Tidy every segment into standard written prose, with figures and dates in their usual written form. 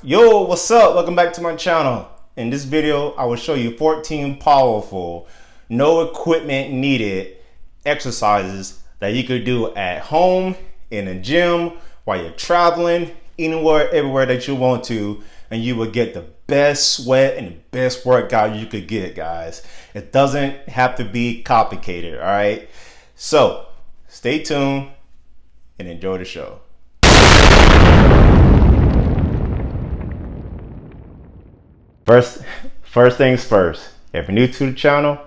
Yo, what's up? Welcome back to my channel. In this video, I will show you 14 powerful, no equipment needed exercises that you could do at home, in a gym, while you're traveling, anywhere, everywhere that you want to, and you will get the best sweat and the best workout you could get, guys. It doesn't have to be complicated, all right? So, stay tuned and enjoy the show. First things first, if you're new to the channel,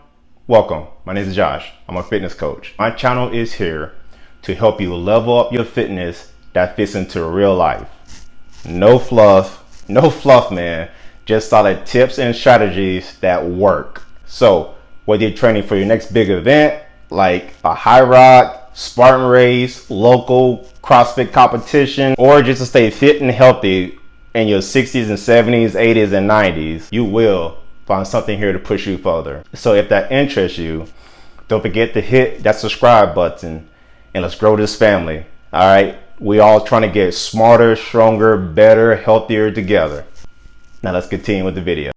welcome. My name is Josh. I'm a fitness coach. My channel is here to help you level up your fitness that fits into real life. No fluff, man. Just solid tips and strategies that work. So whether you're training for your next big event, like a high rock, Spartan race, local CrossFit competition, or just to stay fit and healthy in your 60s and 70s, 80s and 90s, you will find something here to push you further. So if that interests you, don't forget to hit that subscribe button and let's grow this family. All right, we all trying to get smarter, stronger, better, healthier together. Now let's continue with the video.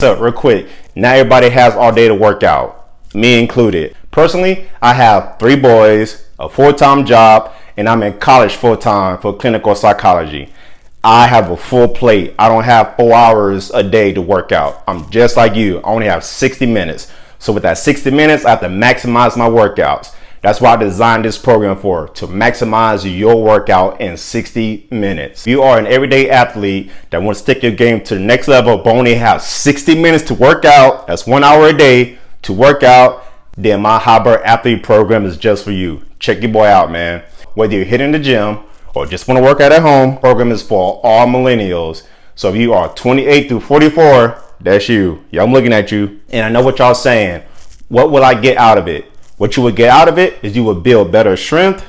So real quick, now everybody has all day to work out, me included. Personally, I have 3 boys, a full-time job, and I'm in college full-time for clinical psychology. I have a full plate. I don't have 4 hours a day to work out. I'm just like you. I only have 60 minutes. So with that 60 minutes, I have to maximize my workouts. That's what I designed this program for, to maximize your workout in 60 minutes. If you are an everyday athlete that wants to take your game to the next level, but only have 60 minutes to work out, that's 1 hour a day to work out, then my Hybrid Athlete program is just for you. Check your boy out, man. Whether you're hitting the gym or just want to work out at home, program is for all millennials. So if you are 28 through 44, that's you. Yeah, I'm looking at you. And I know what y'all saying. What will I get out of it? What you would get out of it is you would build better strength,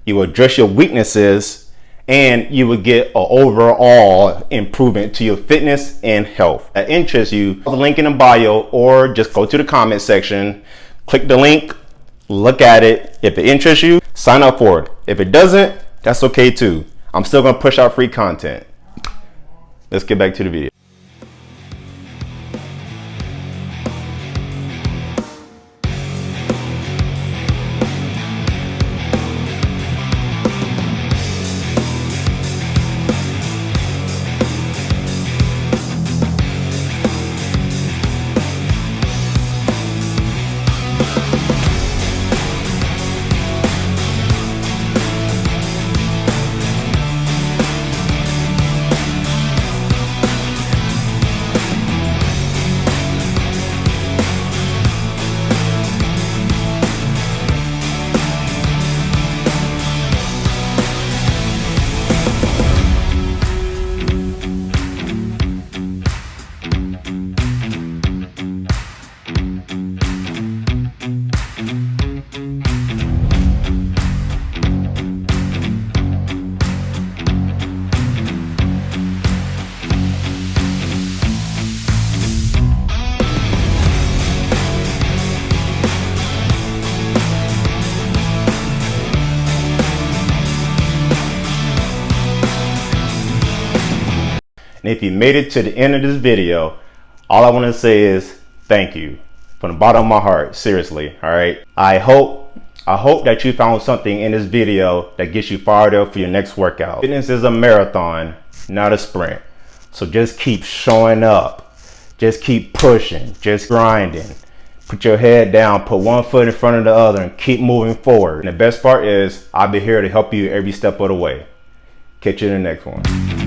you would address your weaknesses, and you would get an overall improvement to your fitness and health. That interests you, the link in the bio, or just go to the comment section, click the link, look at it. If it interests you, sign up for it. If it doesn't, that's okay too. I'm still gonna push out free content. Let's get back to the video. And if you made it to the end of this video, all I want to say is thank you from the bottom of my heart. Seriously. All right. I hope I hope that you found something in this video that gets you fired up for your next workout. Fitness is a marathon, not a sprint. So just keep showing up. Just keep pushing, just grinding. Put your head down, put one foot in front of the other, and keep moving forward. And the best part is, I'll be here to help you every step of the way. Catch you in the next one.